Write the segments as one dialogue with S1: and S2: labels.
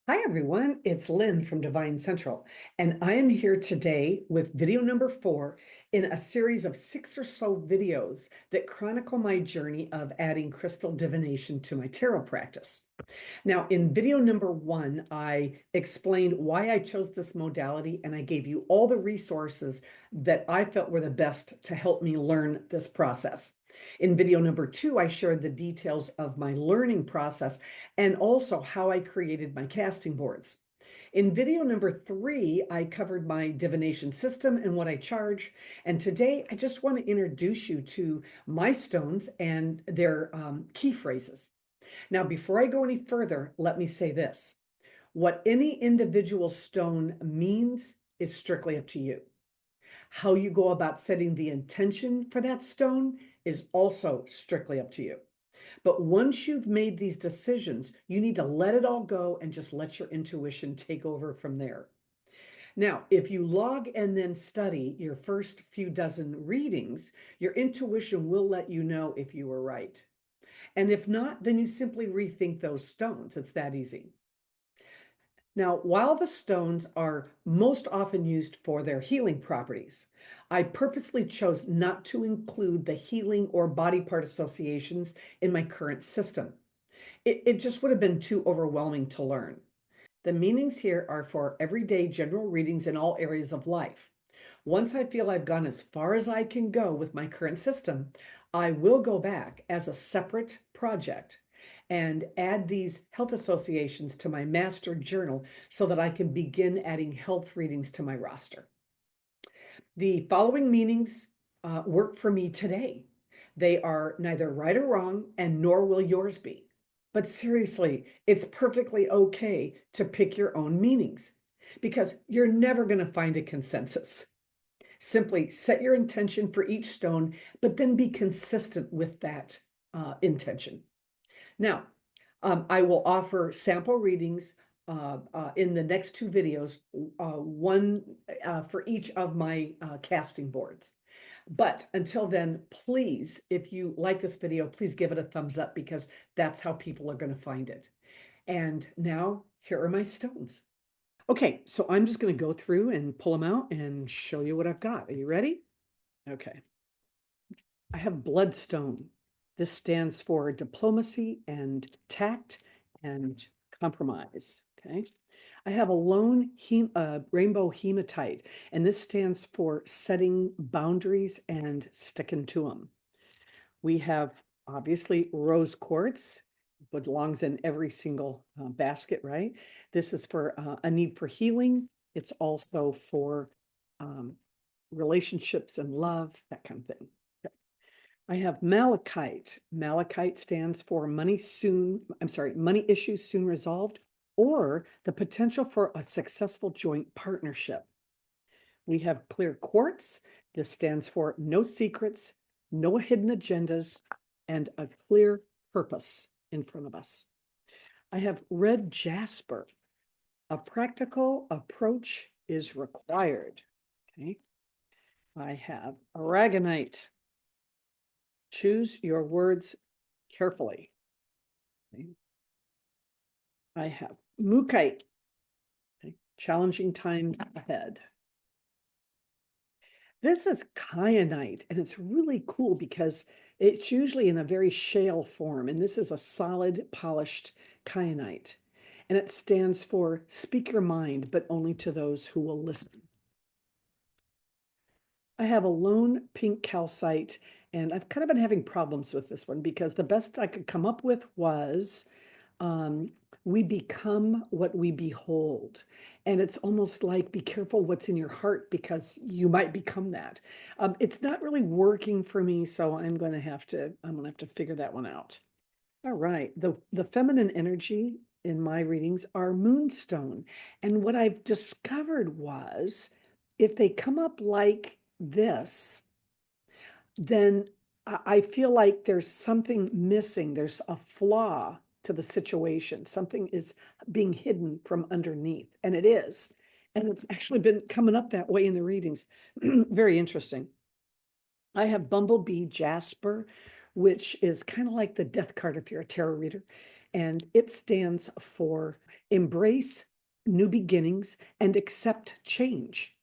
S1: Hi, everyone. It's Lynn from DevineCentral, and I am here today with video number 4 in a series of 6 or so videos that chronicle my journey of adding crystal divination to my tarot practice. Now, in video number 1, I explained why I chose this modality, and I gave you all the resources that I felt were the best to help me learn this process. In video number 2, I shared the details of my learning process and also how I created my casting boards. In video number 3, I covered my divination system and what I charge. And today, I just want to introduce you to my stones and their key phrases. Now, before I go any further, let me say this. What any individual stone means is strictly up to you. How you go about setting the intention for that stone is also strictly up to you. But once you've made these decisions, you need to let it all go and just let your intuition take over from there. Now, if you log and then study your first few dozen readings, your intuition will let you know if you were right. And if not, then you simply rethink those stones. It's that easy. Now, while the stones are most often used for their healing properties, I purposely chose not to include the healing or body part associations in my current system. It just would have been too overwhelming to learn. The meanings here are for everyday general readings in all areas of life. Once I feel I've gone as far as I can go with my current system, I will go back as a separate project and add these health associations to my master journal so that I can begin adding health readings to my roster. The following meanings work for me today. They are neither right or wrong, and nor will yours be. But seriously, it's perfectly okay to pick your own meanings because you're never going to find a consensus. Simply set your intention for each stone, but then be consistent with that intention. Now, I will offer sample readings in the next 2 videos, one for each of my casting boards. But until then, please, if you like this video, please give it a thumbs up because that's how people are going to find it. And now, here are my stones. Okay, so I'm just going to go through and pull them out and show you what I've got. Are you ready? Okay. I have bloodstone. This stands for diplomacy and tact and compromise. Okay. I have a lone rainbow hematite, and this stands for setting boundaries and sticking to them. We have obviously rose quartz, belongs in every single basket, right? This is for a need for healing. It's also for relationships and love, that kind of thing. Okay. I have malachite. Malachite stands for money issues soon resolved, or the potential for a successful joint partnership. We have clear quartz. This stands for no secrets, no hidden agendas, and a clear purpose in front of us. I have red jasper. A practical approach is required. Okay. I have aragonite. Choose your words carefully. Okay. I have mookaite. Okay. Challenging times ahead. This is kyanite, and it's really cool because it's usually in a very shale form, and this is a solid, polished kyanite. And it stands for speak your mind, but only to those who will listen. I have a lone pink calcite, and I've kind of been having problems with this one because the best I could come up with was we become what we behold. And it's almost like be careful what's in your heart because you might become that. It's not really working for me, so I'm gonna have to figure that one out. All right, the feminine energy in my readings are moonstone. And what I've discovered was if they come up like this, then I feel like there's something missing. There's a flaw to the situation. Something is being hidden from underneath, and it is. And it's actually been coming up that way in the readings. Very interesting. I have Bumblebee Jasper, which is kind of like the death card if you're a tarot reader. and it stands for embrace new beginnings and accept change.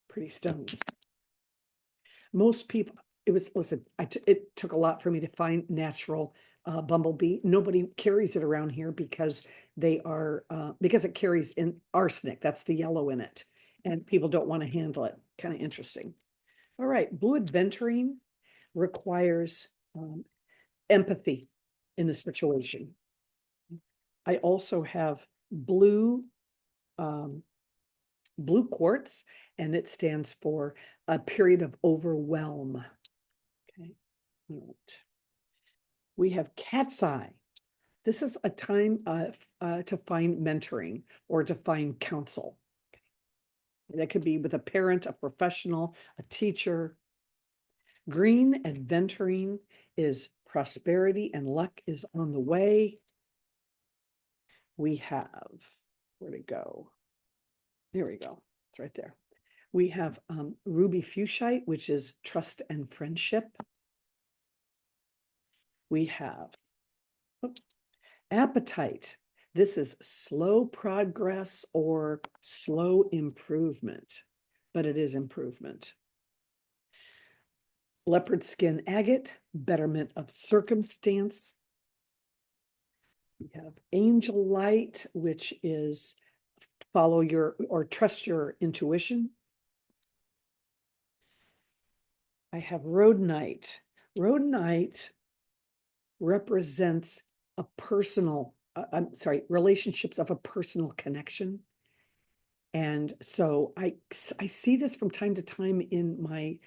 S1: Pretty stones. Most people, listen, it took a lot for me to find natural bumblebee. Nobody carries it around here because because it carries in arsenic. That's the yellow in it. And people don't want to handle it. Kind of interesting. All right. Blue aventurine requires empathy in the situation. I also have um, blue quartz, and it stands for a period of overwhelm. Okay. All right. We have cat's eye. This is a time to find mentoring or to find counsel. Okay. That could be with a parent, a professional, a teacher. Green aventurine is prosperity and luck is on the way. We have, where'd it go? There we go. It's right there. We have ruby fuchsite, which is trust and friendship. We have appetite. This is slow progress or slow improvement, but it is improvement. Leopard skin agate, betterment of circumstance. We have angel light, which is follow your or trust your intuition. I have rhodonite. Rhodonite represents a personal, relationships of a personal connection. And so I see this from time to time in my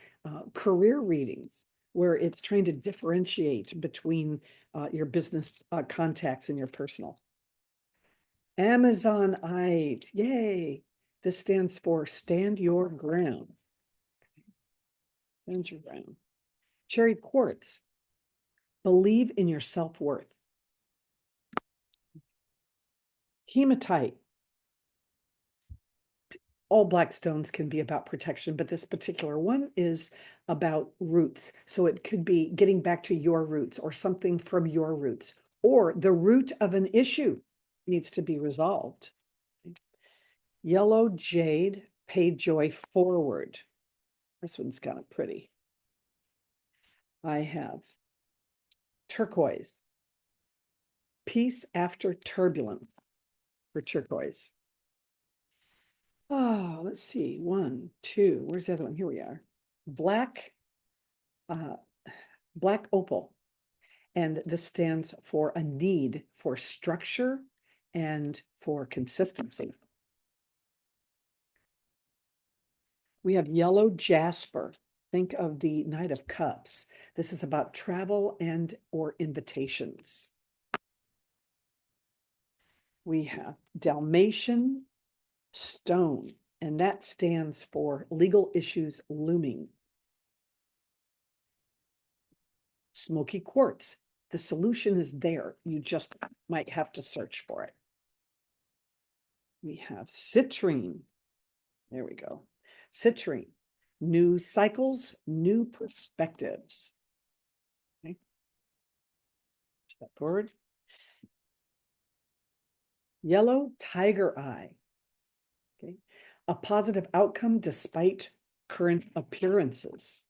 S1: career readings, where it's trying to differentiate between your business contacts and your personal. Amazonite, yay. This stands for stand your ground. Stand your ground. Cherry quartz, believe in your self-worth. Hematite, all black stones can be about protection, but this particular one is about roots. So it could be getting back to your roots or something from your roots, or the root of an issue needs to be resolved. Yellow jade, pay joy forward. This one's kind of pretty. I have turquoise, peace after turbulence for turquoise. Oh, let's see. 1, 2. Where's the other one? Here we are. Black, black opal. And this stands for a need for structure and for consistency. We have yellow jasper. Think of the Knight of Cups. This is about travel and or invitations. We have Dalmatian stone, and that stands for legal issues looming. Smoky quartz, the solution is there. You just might have to search for it. We have citrine. There we go. Citrine, new cycles, new perspectives. Okay. Step forward. Yellow tiger eye. Okay. A positive outcome despite current appearances.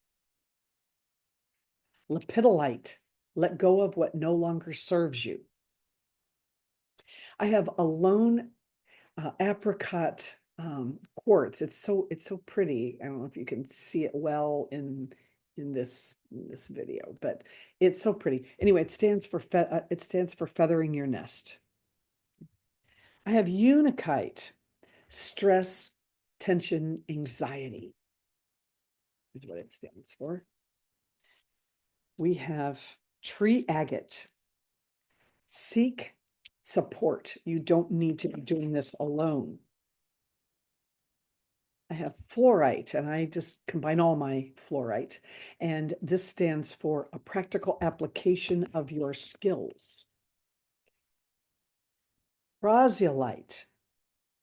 S1: Lepidolite, let go of what no longer serves you. I have a lone apricot quartz. It's so pretty. I don't know if you can see it well in this video, but it's so pretty. Anyway, it stands for feathering your nest. I have unakite, stress, tension, anxiety is what it stands for. We have tree agate, seek support. You don't need to be doing this alone. I have fluorite, and I just combine all my fluorite. And this stands for a practical application of your skills. Brazilite,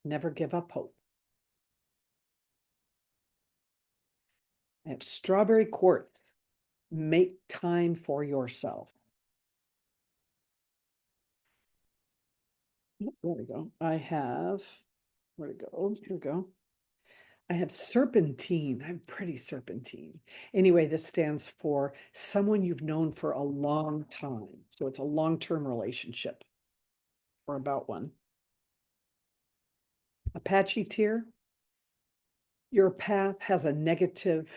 S1: never give up hope. I have strawberry quartz, make time for yourself. There we go. I have, where to go? Here we go. I have serpentine. I'm pretty serpentine. Anyway, this stands for someone you've known for a long time. So it's a long-term relationship or about one. Apache tear. Your path has a negative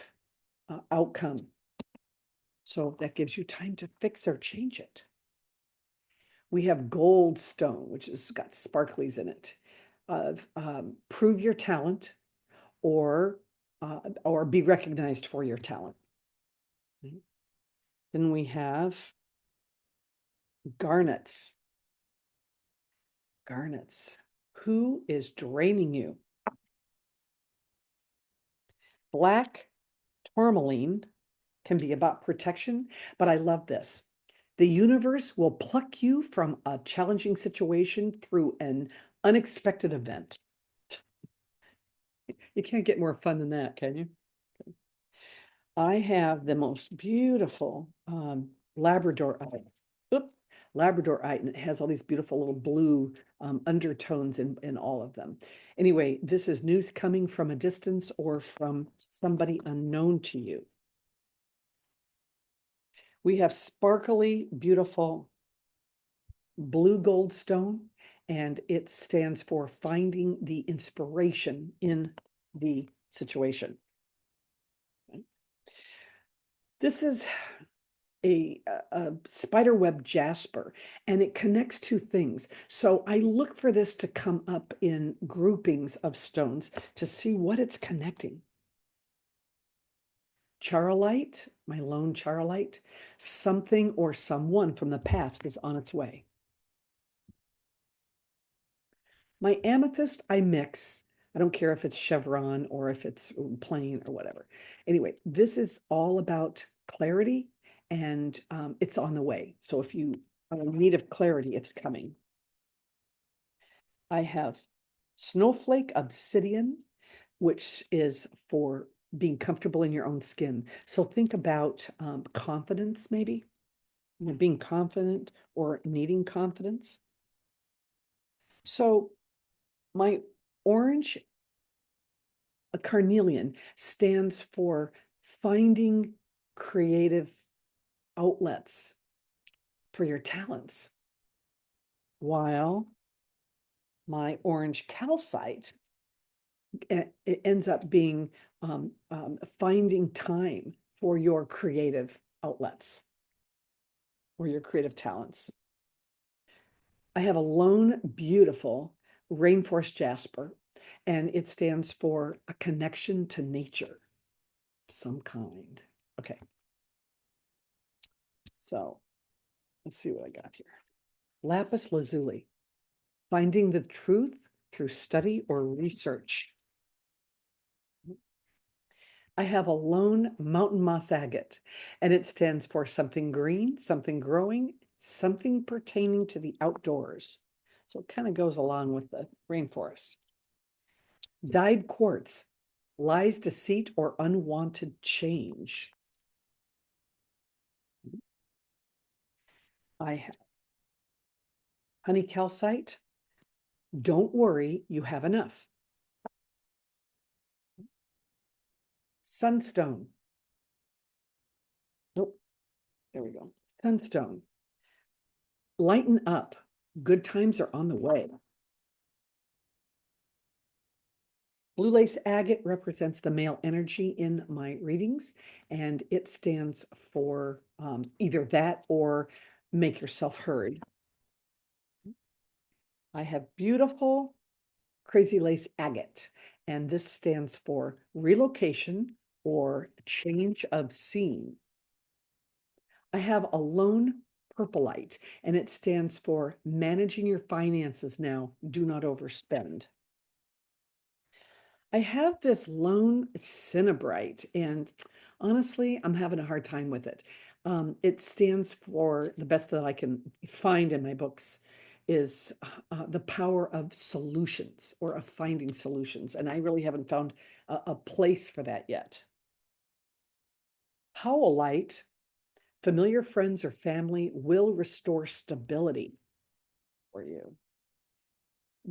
S1: outcome. So that gives you time to fix or change it. We have gold stone, which has got sparklies in it. Prove your talent or be recognized for your talent. Then we have garnets. Garnets. Who is draining you? Black tourmaline can be about protection, but I love this. The universe will pluck you from a challenging situation through an unexpected event. You can't get more fun than that, can you? I have the most beautiful Labradorite. Oop, Labradorite, and it has all these beautiful little blue undertones in all of them. Anyway, this is news coming from a distance or from somebody unknown to you. We have sparkly, beautiful blue gold stone, and it stands for finding the inspiration in the situation. This is a spiderweb jasper, and it connects two things. So I look for this to come up in groupings of stones to see what it's connecting. Charolite, my lone charolite, something or someone from the past is on its way. My amethyst, I mix. I don't care if it's chevron or if it's plain or whatever. Anyway, this is all about clarity, and it's on the way. So if you are in need of clarity, it's coming. I have snowflake obsidian, which is for being comfortable in your own skin. So think about confidence, maybe, being confident or needing confidence. So my orange, a carnelian, stands for finding creative outlets for your talents, while my orange calcite, it ends up being finding time for your creative outlets or your creative talents. I have a lone beautiful rainforest jasper, and it stands for a connection to nature of some kind. Okay. So let's see what I got here. Lapis lazuli, finding the truth through study or research. I have a lone mountain moss agate, and it stands for something green, something growing, something pertaining to the outdoors. So it kind of goes along with the rainforest. Dyed quartz, lies, deceit, or unwanted change. I have honey calcite. Don't worry, you have enough. Sunstone. Nope, there we go. Sunstone. Lighten up. Good times are on the way. Blue lace agate represents the male energy in my readings, and it stands for either that or make yourself heard. I have beautiful crazy lace agate, and this stands for relocation or change of scene. I have a lone purpleite, and it stands for managing your finances now. Do not overspend. I have this lone cinnabrite, and honestly, I'm having a hard time with it. It stands for the best that I can find in my books is the power of solutions or of finding solutions. And I really haven't found a place for that yet. Howlite, familiar friends or family will restore stability for you.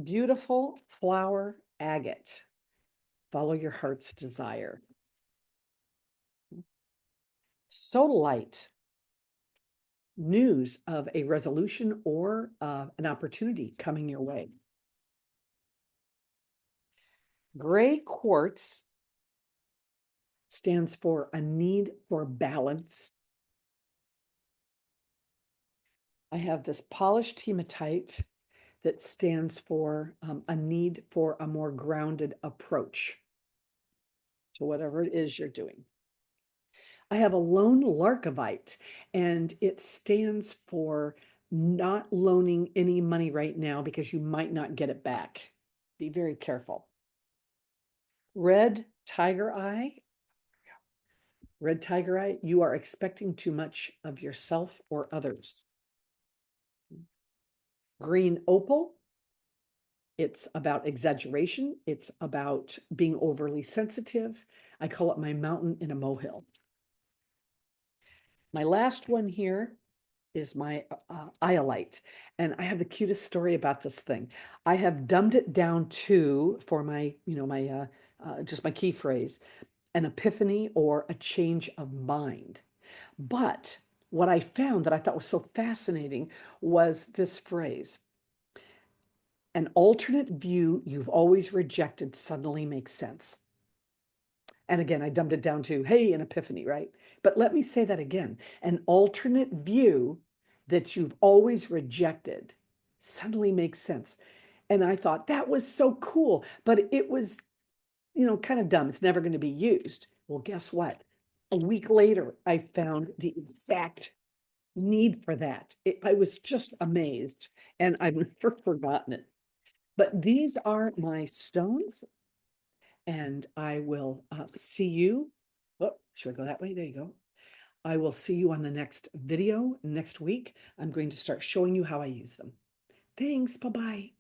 S1: Beautiful flower agate. Follow your heart's desire. Sodalite. News of a resolution or an opportunity coming your way. Gray quartz stands for a need for balance. I have this polished hematite that stands for a need for a more grounded approach to whatever it is you're doing. I have a lone larkavite, and it stands for not loaning any money right now because you might not get it back. Be very careful. Red tiger eye. Red tiger eye, you are expecting too much of yourself or others. Green opal, it's about exaggeration. It's about being overly sensitive. I call it my mountain in a molehill. My last one here is my iolite. And I have the cutest story about this thing. I have dumbed it down to, for my, just my key phrase, an epiphany or a change of mind. But what I found that I thought was so fascinating was this phrase: an alternate view you've always rejected suddenly makes sense. And again, I dumbed it down to, hey, an epiphany, right? But let me say that again. An alternate view that you've always rejected suddenly makes sense. And I thought that was so cool, but it was, kind of dumb. It's never going to be used. Well, guess what? A week later, I found the exact need for that. I was just amazed, and I've never forgotten it. But these are my stones, and I will see you. Oh, should I go that way? There you go. I will see you on the next video next week. I'm going to start showing you how I use them. Thanks. Bye-bye.